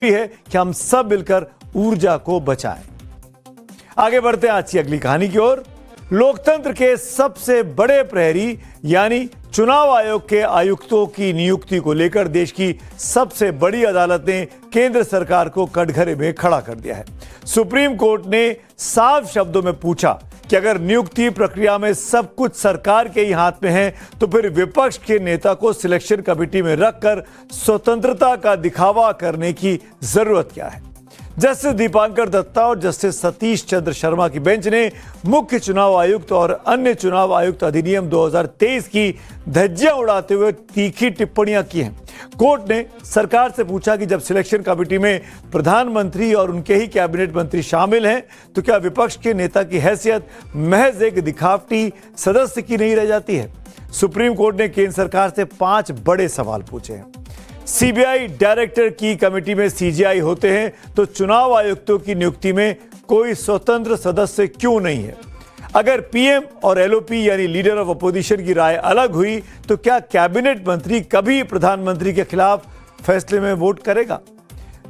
है कि हम सब मिलकर ऊर्जा को बचाएं। आगे बढ़ते हैं आज की अगली कहानी की ओर। लोकतंत्र के सबसे बड़े प्रहरी यानी चुनाव आयोग के आयुक्तों की नियुक्ति को लेकर देश की सबसे बड़ी अदालत ने केंद्र सरकार को कटघरे में खड़ा कर दिया है। सुप्रीम कोर्ट ने साफ शब्दों में पूछा कि अगर नियुक्ति प्रक्रिया में सब कुछ सरकार के ही हाथ में है तो फिर विपक्ष के नेता को सिलेक्शन कमेटी में रखकर स्वतंत्रता का दिखावा करने की जरूरत क्या है। जस्टिस दीपांकर दत्ता और जस्टिस सतीश चंद्र शर्मा की बेंच ने मुख्य चुनाव आयुक्त और अन्य चुनाव आयुक्त अधिनियम 2023 की धज्जियां उड़ाते हुए तीखी टिप्पणियां की हैं। कोर्ट ने सरकार से पूछा कि जब सिलेक्शन कमेटी में प्रधानमंत्री और उनके ही कैबिनेट मंत्री शामिल हैं तो क्या विपक्ष के नेता की हैसियत महज एक दिखावटी सदस्य की नहीं रह जाती है। सुप्रीम कोर्ट ने केंद्र सरकार से 5 बड़े सवाल पूछे हैं। सीबीआई डायरेक्टर की कमेटी में सीजीआई होते हैं तो चुनाव आयुक्तों की नियुक्ति में कोई स्वतंत्र सदस्य क्यों नहीं है। अगर पीएम और एलओपी यानी लीडर ऑफ अपोजिशन की राय अलग हुई तो क्या कैबिनेट मंत्री कभी प्रधानमंत्री के खिलाफ फैसले में वोट करेगा।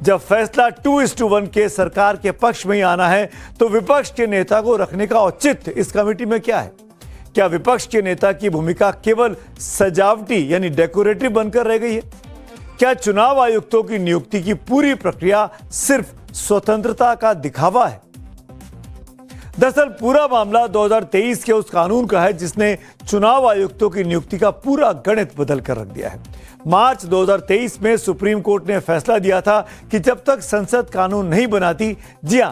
जब फैसला 2:1 के सरकार के पक्ष में ही आना है तो विपक्ष के नेता को रखने का औचित्य इस कमेटी में क्या है। क्या विपक्ष के नेता की भूमिका केवल सजावटी यानी डेकोरेटिव बनकर रह गई है। क्या चुनाव आयुक्तों की नियुक्ति की पूरी प्रक्रिया सिर्फ स्वतंत्रता का दिखावा है। दरअसल पूरा मामला 2023 के उस कानून का है जिसने चुनाव आयुक्तों की नियुक्ति का पूरा गणित बदल कर रख दिया है। मार्च 2023 में सुप्रीम कोर्ट ने फैसला दिया था कि जब तक संसद कानून नहीं बनाती, जी हां,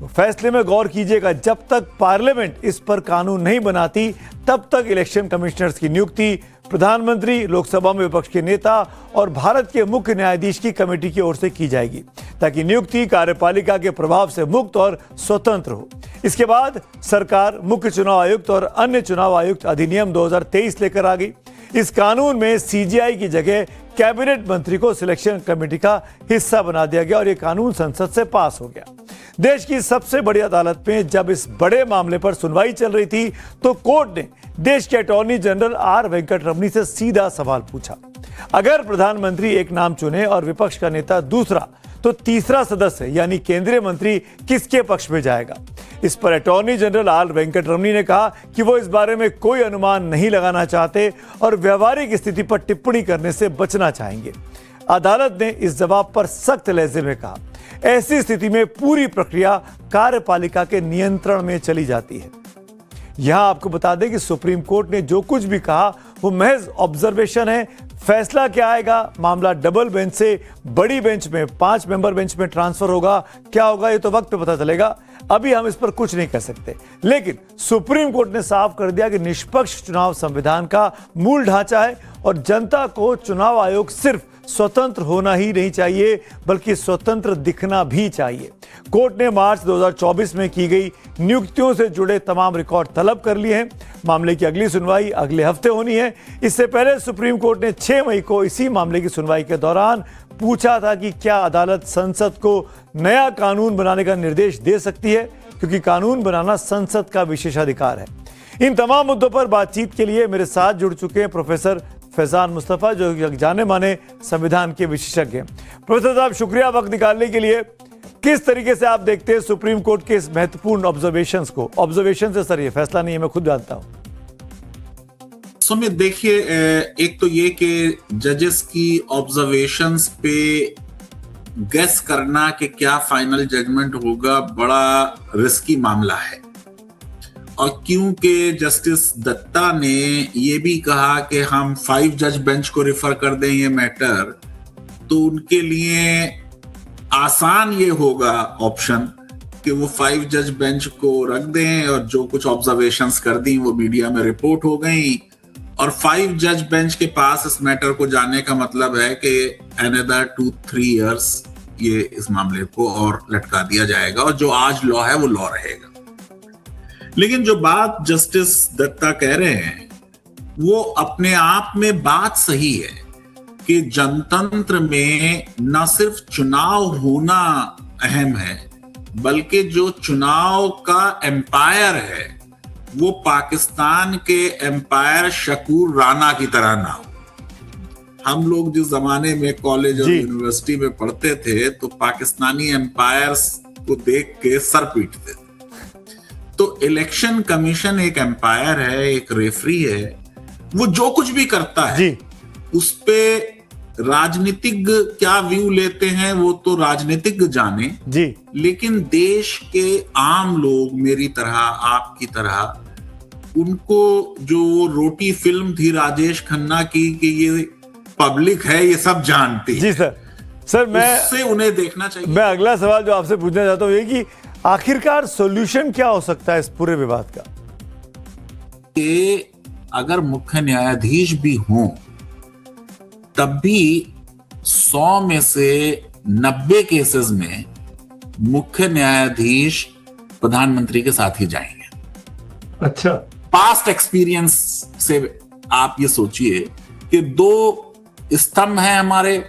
फैसले में गौर कीजिएगा, जब तक पार्लियामेंट इस पर कानून नहीं बनाती तब तक इलेक्शन कमिश्नर्स की नियुक्ति प्रधानमंत्री, लोकसभा में विपक्ष के नेता और भारत के मुख्य न्यायाधीश की कमेटी की ओर से की जाएगी ताकि नियुक्ति कार्यपालिका के प्रभाव से मुक्त और स्वतंत्र हो। इसके बाद सरकार मुख्य चुनाव आयुक्त और अन्य चुनाव आयुक्त अधिनियम 2023 लेकर आ गई। इस कानून में सीजीआई की जगह कैबिनेट मंत्री को सिलेक्शन कमेटी का हिस्सा बना दिया गया और यह कानून संसद से पास हो गया। देश की सबसे बड़ी अदालत में जब इस बड़े मामले पर सुनवाई चल रही थी तो कोर्ट ने देश के अटॉर्नी जनरल आर वेंकट रमनी से सीधा सवाल पूछा। अगर प्रधानमंत्री एक नाम चुने और विपक्ष का नेता दूसरा तो तीसरा सदस्य यानी केंद्रीय मंत्री किसके पक्ष में जाएगा। इस पर अटॉर्नी जनरल आर वेंकट रमनी ने कहा कि वो इस बारे में कोई अनुमान नहीं लगाना चाहते और व्यवहारिक स्थिति पर टिप्पणी करने से बचना चाहेंगे। अदालत ने इस जवाब पर सख्त लहजे में कहा, ऐसी स्थिति में पूरी प्रक्रिया कार्यपालिका के नियंत्रण में चली जाती है। यहां आपको बता दें कि सुप्रीम कोर्ट ने जो कुछ भी कहा वो महज ऑब्जर्वेशन है। फैसला क्या आएगा, मामला डबल बेंच से बड़ी बेंच में 5 मेंबर बेंच में ट्रांसफर होगा, क्या होगा ये तो वक्त पे पता चलेगा। अभी हम इस पर कुछ नहीं कह सकते, लेकिन सुप्रीम कोर्ट ने साफ कर दिया कि निष्पक्ष चुनाव संविधान का मूल ढांचा है और जनता को चुनाव आयोग सिर्फ स्वतंत्र होना ही नहीं चाहिए बल्कि स्वतंत्र दिखना भी चाहिए। कोर्ट ने मार्च 2024 में की गई नियुक्तियों से जुड़े तमाम रिकॉर्ड तलब कर लिए हैं। मामले की अगली सुनवाई अगले हफ्ते होनी है। इससे पहले सुप्रीम कोर्ट ने 6 मई को इसी मामले की सुनवाई के दौरान पूछा था कि क्या अदालत संसद को नया कानून बनाने का निर्देश दे सकती है, क्योंकि कानून बनाना संसद का विशेषाधिकार है। इन तमाम मुद्दों पर बातचीत के लिए मेरे साथ जुड़ चुके हैं प्रोफेसर फैजान मुस्तफा, जो जाने माने संविधान के विशेषज्ञ हैं। प्रोफेसर साहब, शुक्रिया वक्त निकालने के लिए। किस तरीके से आप देखते हैं सुप्रीम कोर्ट के इस महत्वपूर्ण ऑब्जर्वेशंस को। ऑब्जर्वेशन से सर, ये फैसला नहीं है, मैं खुद जानता हूं। सुमित, देखिए, एक तो ये कि जजेस की ऑब्जर्वेशंस पे गेस करना कि क्या फाइनल जजमेंट होगा बड़ा रिस्की मामला है। और क्योंकि जस्टिस दत्ता ने ये भी कहा कि हम 5 जज बेंच को रिफर कर दें ये मैटर, तो उनके लिए आसान ये होगा ऑप्शन कि वो 5 जज बेंच को रख दें और जो कुछ ऑब्जर्वेशंस कर दी वो मीडिया में रिपोर्ट हो गई और 5 जज बेंच के पास इस मैटर को जाने का मतलब है कि अनदर 2-3 इयर्स ये इस मामले को और लटका दिया जाएगा और जो आज लॉ है वो लॉ रहेगा। लेकिन जो बात जस्टिस दत्ता कह रहे हैं वो अपने आप में बात सही है कि जनतंत्र में न सिर्फ चुनाव होना अहम है बल्कि जो चुनाव का एम्पायर है वो पाकिस्तान के एम्पायर शकूर राणा की तरह ना हो। हम लोग जिस जमाने में कॉलेज और जी। यूनिवर्सिटी में पढ़ते थे तो पाकिस्तानी एम्पायर्स को देख के सर पीटते थे। तो इलेक्शन कमीशन एक एम्पायर है, एक रेफरी है, वो जो कुछ भी करता है जी। उस पे राजनीतिज्ञ क्या व्यू लेते हैं वो तो राजनीतिज्ञ जाने, जी। लेकिन देश के आम लोग मेरी तरह, आपकी तरह, उनको जो रोटी फिल्म थी राजेश खन्ना की कि ये पब्लिक है, ये सब जानती है। जी सर मैं उससे उन्हें देखना चाहिए। मैं अगला सवाल जो आपसे पूछना चाहता हूं ये कि आखिरकार सॉल्यूशन क्या हो सकता है इस पूरे विवाद का? कि अगर मुख्य न्यायाधीश भी हों तब भी 100 में से 90 केसेस में मुख्य न्यायाधीश प्रधानमंत्री के साथ ही जाएंगे। अच्छा। पास्ट एक्सपीरियंस से आप ये सोचिए कि 2 स्तंभ हैं हमारे,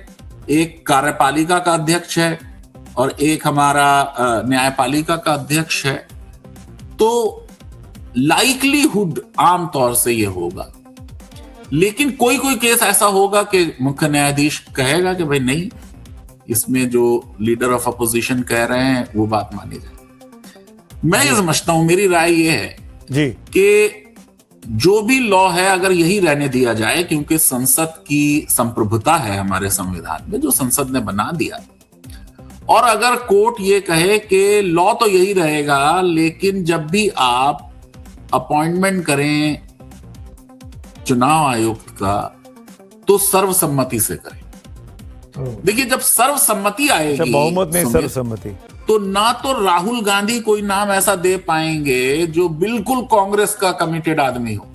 एक कार्यपालिका का अध्यक्ष है और एक हमारा न्यायपालिका का अध्यक्ष है। तो लाइकलीहुड आमतौर से ये होगा, लेकिन कोई कोई केस ऐसा होगा कि मुख्य न्यायाधीश कहेगा कि भाई नहीं, इसमें जो लीडर ऑफ अपोजिशन कह रहे हैं वो बात मानी जाए। मैं ये समझता हूं, मेरी राय ये है जी कि जो भी लॉ है अगर यही रहने दिया जाए, क्योंकि संसद की संप्रभुता है हमारे संविधान में जो संसद ने बना दिया, और अगर कोर्ट ये कहे कि लॉ तो यही रहेगा लेकिन जब भी आप अपॉइंटमेंट करें चुनाव आयुक्त का तो सर्वसम्मति से करें। देखिए जब सर्वसम्मति आएगी, बहुमत नहीं सर्वसम्मति, तो ना तो राहुल गांधी कोई नाम ऐसा दे पाएंगे जो बिल्कुल कांग्रेस का कमिटेड आदमी हो,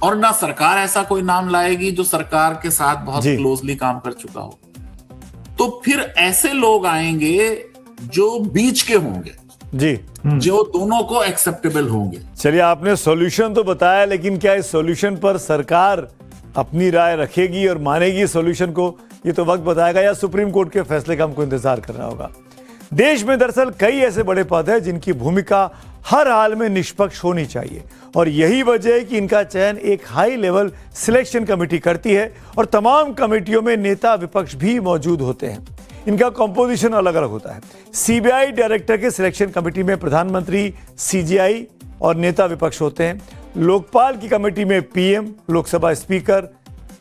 और ना सरकार ऐसा कोई नाम लाएगी जो सरकार के साथ बहुत क्लोजली काम कर चुका हो। तो फिर ऐसे लोग आएंगे जो बीच के होंगे जी, जो दोनों को एक्सेप्टेबल होंगे। चलिए आपने सॉल्यूशन तो बताया, लेकिन क्या इस सॉल्यूशन पर सरकार अपनी राय रखेगी और मानेगी सॉल्यूशन को? ये तो वक्त बताएगा, या सुप्रीम कोर्ट के फैसले का हमको इंतजार करना होगा। देश में दरअसल कई ऐसे बड़े पद हैं जिनकी भूमिका हर हाल में निष्पक्ष होनी चाहिए, और यही वजह है कि इनका चयन एक हाई लेवल सिलेक्शन कमेटी करती है, और तमाम कमेटियों में नेता विपक्ष भी मौजूद होते हैं। इनका कंपोजिशन अलग अलग होता है। सीबीआई डायरेक्टर के सिलेक्शन कमेटी में प्रधानमंत्री, सीजीआई और नेता विपक्ष होते हैं। लोकपाल की कमेटी में पीएम, लोकसभा स्पीकर,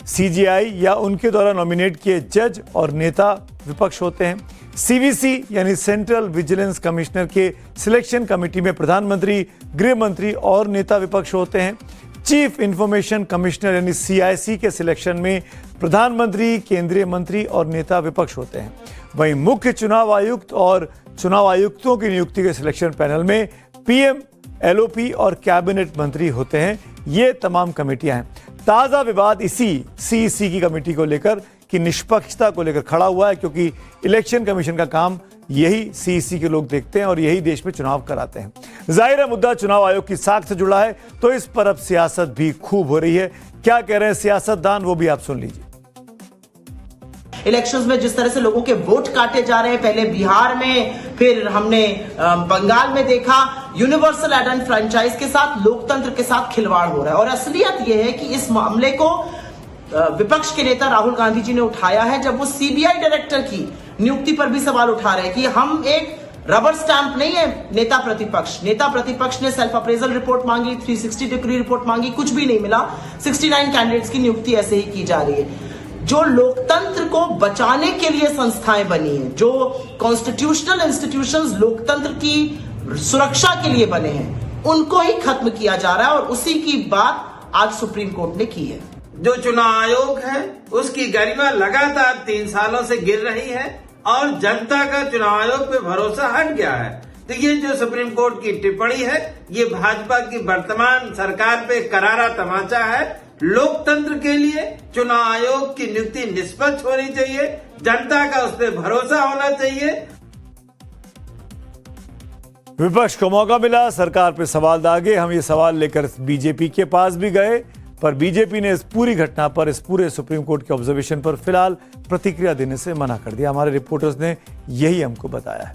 सीजीआई या उनके द्वारा नॉमिनेट किए जज और नेता विपक्ष होते हैं। सीवीसी यानी सेंट्रल विजिलेंस कमिश्नर के सिलेक्शन कमेटी में प्रधानमंत्री, गृह मंत्री और नेता विपक्ष होते हैं। चीफ इंफॉर्मेशन कमिश्नर यानी सीआईसी के सिलेक्शन में प्रधानमंत्री, केंद्रीय मंत्री और नेता विपक्ष होते हैं। वहीं मुख्य चुनाव आयुक्त और चुनाव आयुक्तों की नियुक्ति के सिलेक्शन पैनल में पीएम, एलओपी और कैबिनेट मंत्री होते हैं। ये तमाम कमेटियां हैं। ताजा विवाद इसी सीईसी की कमेटी को लेकर की निष्पक्षता को लेकर खड़ा हुआ है, क्योंकि इलेक्शन कमीशन का काम यही सीईसी के लोग देखते हैं और यही देश में चुनाव कराते हैं। जाहिर है मुद्दा चुनाव आयोग की साख से जुड़ा है, तो इस पर अब सियासत भी खूब हो रही है। क्या कह रहे हैं सियासतदान, वो भी आप सुन लीजिए। इलेक्शंस में जिस तरह से लोगों के वोट काटे जा रहे हैं, पहले बिहार में, फिर हमने बंगाल में देखा, यूनिवर्सल एड एंड फ्रेंचाइज के साथ, लोकतंत्र के साथ खिलवाड़ हो रहा है। और असलियत यह है कि इस मामले को विपक्ष के नेता राहुल गांधी जी ने उठाया है, जब वो सीबीआई डायरेक्टर की नियुक्ति पर भी सवाल उठा रहे हैं कि हम एक रबर स्टैंप नहीं है नेता प्रतिपक्ष। नेता प्रतिपक्ष ने सेल्फ अप्रेजल रिपोर्ट मांगी, 360 डिग्री रिपोर्ट मांगी, कुछ भी नहीं मिला। 69 कैंडिडेट्स की नियुक्ति ऐसे ही की जा रही है। जो लोकतंत्र को बचाने के लिए संस्थाएं बनी हैं, जो कॉन्स्टिट्यूशनल इंस्टीट्यूशंस लोकतंत्र की सुरक्षा के लिए बने हैं, उनको ही खत्म किया जा रहा है, और उसी की बात आज सुप्रीम कोर्ट ने की है। जो चुनाव आयोग है उसकी गरिमा लगातार 3 सालों से गिर रही है और जनता का चुनाव आयोग पे भरोसा हट गया है। तो ये जो सुप्रीम कोर्ट की टिप्पणी है, ये भाजपा की वर्तमान सरकार पे करारा तमाचा है। लोकतंत्र के लिए चुनाव आयोग की नियुक्ति निष्पक्ष होनी चाहिए, जनता का उस पर भरोसा होना चाहिए। विपक्ष को मौका मिला, सरकार पे सवाल दागे। हम ये सवाल लेकर बीजेपी के पास भी गए, पर बीजेपी ने इस पूरी घटना पर, इस पूरे सुप्रीम कोर्ट के ऑब्जर्वेशन पर फिलहाल प्रतिक्रिया देने से मना कर दिया। हमारे रिपोर्टर्स ने यही हमको बताया है।